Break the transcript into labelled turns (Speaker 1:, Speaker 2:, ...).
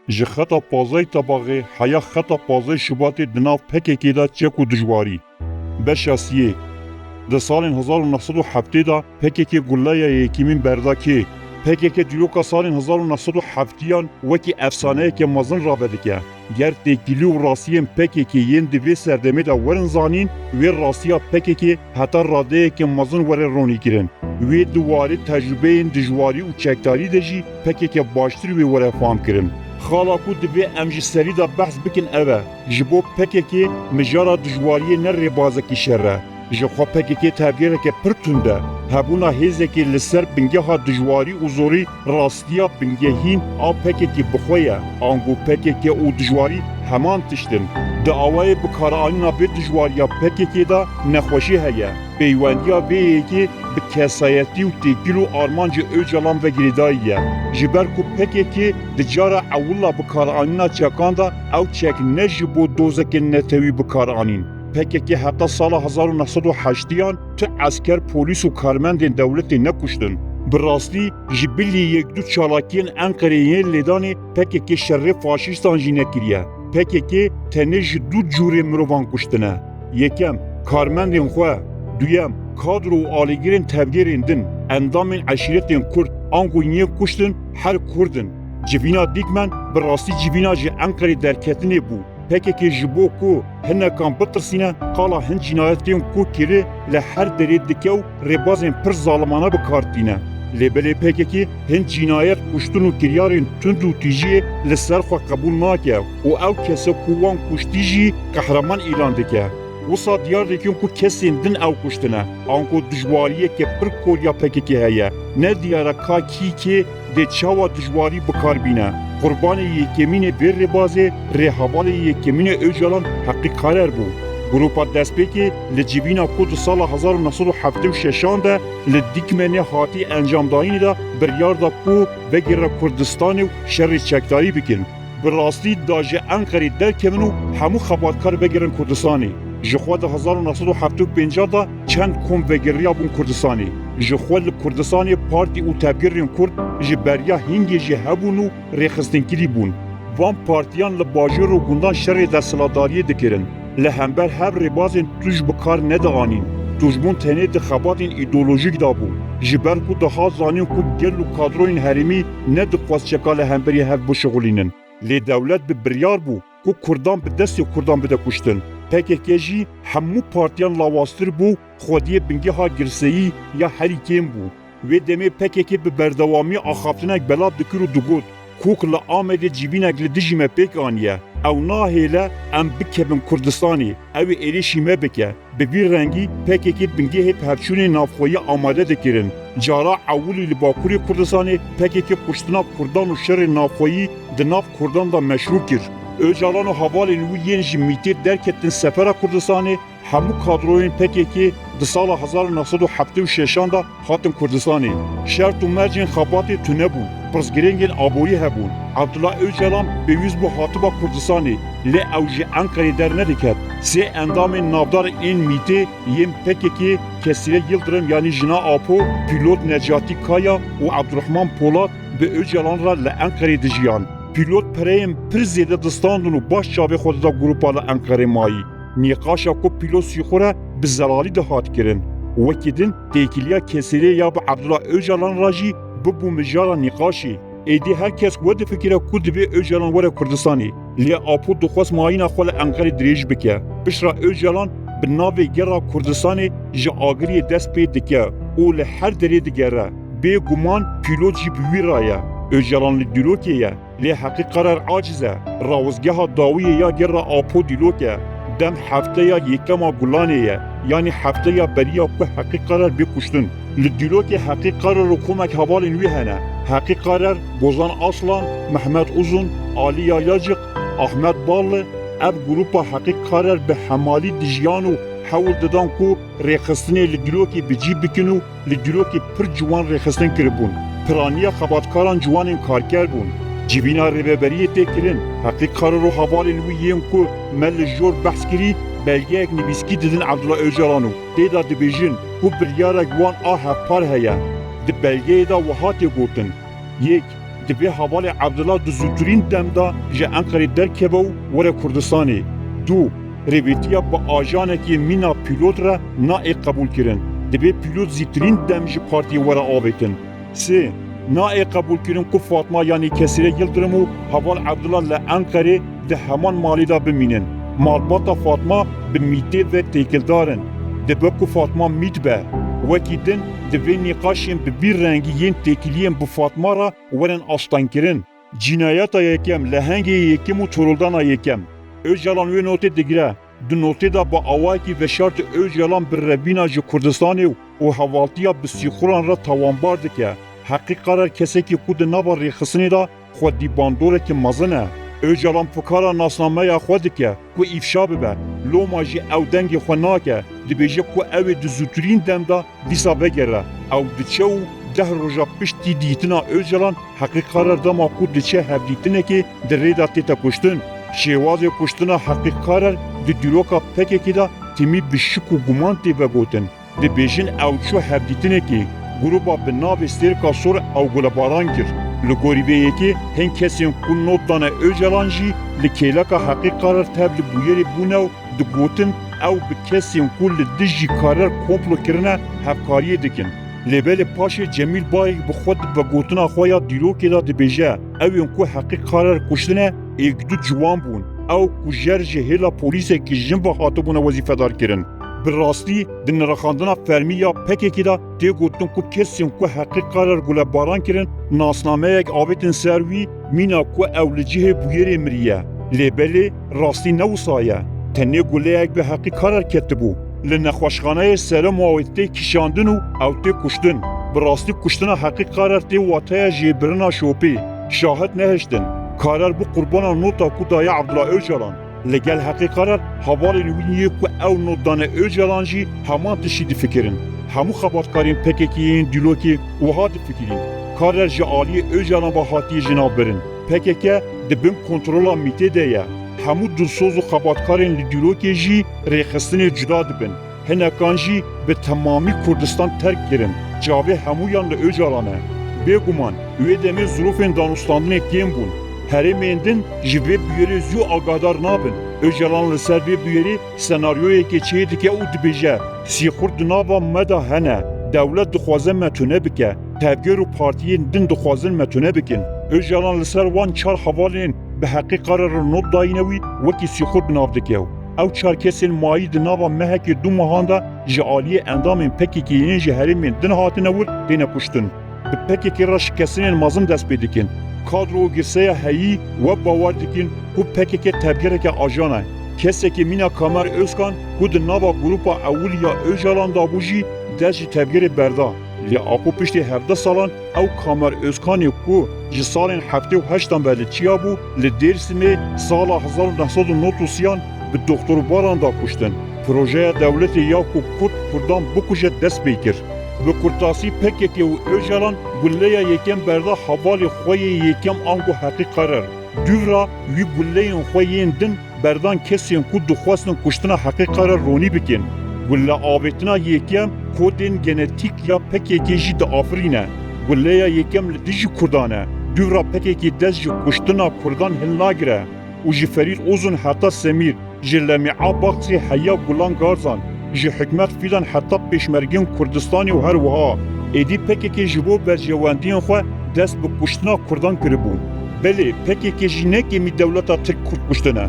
Speaker 1: ji xeta pazayê tebaxê heya xeta pazayê Şubatê di nav PKK da çek û dijwarî. Beşa siyê di salên 1907 da PKK guleya yekîmîn berda kê. PKK dîroka salên 1907yan wekî efsaneyeke mezin rabedike. Ger têkilî û rastiyên PKK yên di vê serdemê de werin zanîn, wê rastiya PKK heta radeyeke mezin were ronîkirin. Wê di warê tecrübeyên dijwarî û çekdarî de jî PKK baştir wê were famkirin. Xala ku divê em ji serî de behs bikin ev e. Ji bo PKK mijara dijwariyê ne rêbazekî şer e. Ji xwe PKK tevgereke pir tund e. Hebûna hêzekê li ser bingeha dijwarî û zorî rastiya bingehîn a PKK bixwe ye. Ango PKK û dijwarî heman tiştin. Di awayê bikaranîna vê dijwariya PKK da nexweşî heye. Peywendiya vê yekê bi kesayetî û têkil û armancê Öcalan ve girêdayî ye. Ji ber ku PKK di cara ewila bikaranîna çekan da ew çek ne ji bo dozekên netewî bikaranîn. PKK heta sala 1908yan tu esker polîs û karmendên dewletê nekuştin. Bi rastî ji bilî yek du çalakiyên Enqereyê lêdanê PKK şerrê faşîstan jî nekiriye. PKK tenê ji du cûrê mirovan kuştine. Yekem, karmendên xwe. Duyem, kadro û alîgirên tevgerên din. Endamên eşîretên Kurd, ango yên kuştin her Kurdin. Civîna dîkmen bi rastî civîna ji Enqerê derketinê bû. PKK ji bo ku hinekan bitirsîne qala hin cinayetên ku kirî li her derê dike û rêbazên pir zalimane bikartîne. Lêbelê PKK hin cinayet kuştin û kiryarên tund û tîjiyê li ser xwe qebûl nake û ew kese ku wan kuştî jî qehreman îlan dike. Wisa diyar dikin ku kesên din ew kuştine. Ango dijwariyeke pir koriya PKK heye. Ne diyara ka kîkê dê çawa dijwarî bikarbîne. Qurbanê yekemînê vê rêbazê rêhevalê yekemînê Öcalan heqî karer bû. Grupa destpêkê li civîna ku di sala 1976 de li dîkmenê hatî encamdayînê de biryar da ku vegire Kurdistanê û şerê çekdarî bikin. Bi rastî da ji Enqerê derkevin û hemû xebatkar vegirin Kurdistanê. Ji xwe di 1975 da çend kom vegiriya bûn Kurdistanê. Ji xwe li Kurdistanê partî û tevgerên Kurd ji beriya hingê jî hebûn û rêxistinkerî bûn. Van partiyan li bajêr û gundan şerê desthilatdariyê dikirin. Li hember hev rêbazên tuj bi kar nedanîn. Tujbûn tenê di xebatên îdeolojîk da bû. Ji ber ku diha zanîn ku gel û kadroyên herêmî ne dixwast çeka li hemberî hev bişixulînin. Lê dewlet bi biryar bû ku Kurdan bi destê Kurdan bide kuştin. PKK jî hemû partiyan lawastir bû xwediyê bingeha girseyî ya herî kêm bû. Vê demê PKK bi berdewamî axaftinek belav dikir û digot kuk li Amedê civînek li dijî me pêk aniye. Ew nahêle em bikevin Kurdistanê, ew ê êrişî me bike. Bi vî rengî PKK bingehê pevçûnê navxweyî amade dikirin. Cara ewilî li Bakurê Kurdistanê PKK kuştina Kurdan û şerê navxweyî di nav Kurdan da meşrû kir. Öcalan û hevalên wî yên ji mîtê derketin sefera Kurdistanê, hemû kadroyên PKK di sala 1976 da hatin Kurdistanê. Şert û mercên xebatê tune bûn, pirsgirêngên aborî hebûn. Abdullah Öcalan pêwîst bû hatiba Kurdistanê, lê ew ji Enqerê dernediket. Sê endamên navdar ên mîtê yên PKK Kesîre Yıldırım yanî jina Apo, Pîlot Necatî Kaya û Abdurrahman Polat bi Öcalan re li Enqerê dijiyan. Pîlot pereyên pir zêde distandin û baş çavê xwe da grupa li Enqerê mayî. Nîqaşa ku pîlot sîxwe re bi zelalî de hat kirin. Wekî din têkiliya Kesîrê ya bi Abdullah Öcalan re jî bibû mijara nîqaşê. Êdî herkes we difikire ku divê Öcalan were Kurdistanê. Lê Apo dixwest mayîna xwe li Enqerê dirêj bike. Pişra Öcalan bi navê gera Kurdistanê ji agiriyê dest pê dike û li her derê digere. Bêguman pîlot jî bi wî ra ye. Öcalan li dîlokê ye. Lê heqî qarar aciz e. Rawizgeha dawiyê ya gera Apo dîlok e. Dem hefteya yekema Gulanê ye. Yani hefteya beriya ku heqî qarar bê kuştin. Li dîlokê heqî qarar û komek hevalên wî hene. Heqî qarar Bozan Aslan, Mehmet Uzun, Ali Yayacık, Ahmet Ballı, ev grupa heqî qarar bi hemalî dijiyan û hewl didan ku rêxistinê li dîlokê bi cî bikin û li dîlokê pir ciwan rêxistin kiribûn. Piraniya xebatkaran ciwanên karker bûn. Civîna rêveberiyê tê kirin. Heqî qarar û hevalên wî yên ku me li jor behs kirî, belgeyek nivîskî didin Abdullah Öcalan û têda dibêjin ku biryarek wan a hevpar heye. Di belgeyê da wiha tê gotin. Yek, دبی حوالی عبدالله دزوترین دم دا جه انقره درکبه و وره کردستانی. دو، ریویتیا با آجانه که مینا پیلوت را نای قبول کرن. دبی پیلوت زیترین دم جه پارتی وره آبیتن. سه، نای قبول کرن که فاطمه یعنی کسیره یلدرم و حوال عبدالله لانقره ده همان مالی دا بمینن. مالباتا فاطمه به میته و تیکلدارن. دبی که فاطمه میت به. وکی دن دوی نقاشین به بیر رنگیین تکیلین به فاطمه را ورن آستان کرن. جنایت یکم لهنگی یکم و ترولدان یکم. Öcalan ve note digre. Du note da ba awaki ve şart Öcalan bir rebina ji Kurdistanê û hevaltiya bi sîxuran re tawanbar dike. Heqî qarar kesekî ku di nava rêxistinê da xwe dîbandorekî mezin e. Öcalan fikara nasnameya xwe dike ku îfşa bibe. Loma jî ew dengê xwe nake. Dibêje ku ew ê di zûtirîn dem da dîsa vegere. Ew diçe û deh roja piştî dîtina Öcalan heqî qarar dema ku diçe hevdîtinekê di rêda tête kuştin. شێوازê kuştina heqîqarer di dîroka pekekî da tîmî bi şik û guman tê vegotin. Dibêjin ew çû hevdîtinekê, grûpa bi navê Stêrka Sor ew gulebaran kir. Li gorîbeyekê hin kesên ku not dane Öcalan jî li kêleka heqîqarer tev li bûyerê bûne û digotin ew bi kesên ku li dijî karer komplo kirine hevkariyê dikin. Lêbelê paşê Cemîl Bayek bi xwe di vegotina xwe ya dîrokê da dibêje ewên ku heqîqarer kuştine êgidû ciwan bûn. Ew ku jer ji hêla polîsekî jin ve hatibûne wezîfedar kirin. Bi rastî di nirxandina fermî ya pekekî da tê gotin ku kesên ku heqîqarer gulebaran kirin nasnameyek avêtin ser wî mîna ku ew li cihê bûyerê miriye. Lêbelê rastî ne wisa ye. Tenê guleyek bi heqîqarer ketibû. Li nexweşxaneyê serim awê tê kîşandin û ew tê kuştin. Bi rastî kuştina heqîqarer tê wateya jêbirina şopê. Şahid nehiştin. Karer bu qurbana nota ku daye Abdullah Öcalan. Legel heqîqarer havalên wî niye ku ew not dane Öcalan jî heman tişî difikirin. Hemû xebatkarên PKK'yên dîlokê wiha difikirin. Karer ji aliyê Öcalan ve hatiye jinav birin. PKK di bin kontrola mîtê de ye. Hemû dilsoz û xebatkarên li dîlokê jî rêxistinê cuda dibin. Hinekan jî bi temamî Kurdistan terk kirin. Cavê hemûyan li Öcalan e. Bêguman, wê demê zirofên danûstandinê kêm bûn. Herêmên din ji vê bûyerê zû agadar nabin. Öcalan li ser vê bûyerê senaryoyekê çê dike û dibêje sîxur di nava me da hene. Dewlet dixwaze me tune bike. Tevger û partiyên din dixwazin me tune bikin. Öcalan li ser wan çar hevalên bi heqîqarer not dayîne wî wekî sîxur bi nav dike. Ew çar kesên mayî di nava mehekê du mehan da ji aliyê endamên PKK'yên ji herêmên din hatine wir têne kuştin. Bi PKK re şikesinên mezin dest pê dikin. Kadro û girseya heyî we bawer dikin ku PKK tevgereke ajan e. Kesekî mîna Kamer Özkan ku di nava grûpa Ewliya Öcalan dabû jî dest ji tevgerê berda. Lê apo piştî hevdeh salan ew Kamer Özkanê ku ji salên heftê û heştan ve li çiyabû li Dêrsimê sala 1993 bi doktorbaran da kuştin. Projeya dewletê ya ku Kurdan bikuje dest pê kir. Bi kurtasî PKK û Öcalan gulleya yekem berda hevalê xweyê yekem ango heqîqarer. Dûvra wî gulleyên xwe yên din berdan kesên ku dixwastin kuştina heqîqarer ronî bikin. Gulle avêtina yekem kodên genetîk ya PKK jî diafirîne. Gulleya yekem li dijî Kurdan e. Dûvra PKK dest ji kuştina Kurdan hin nagire. û ji Ferîd Ozun heta Semîr, ji Lemî'a Baxsê heya Gulan Garzan, ji Hikmet Fîlan heta pêşmergên Kurdistanê û her wiha. Êdî PKK ji bo berjewendiyên xwe dest bi kuştina Kurdan kiribû. Belê PKK jî nekemî dewleta Tirk Kurd kuştine.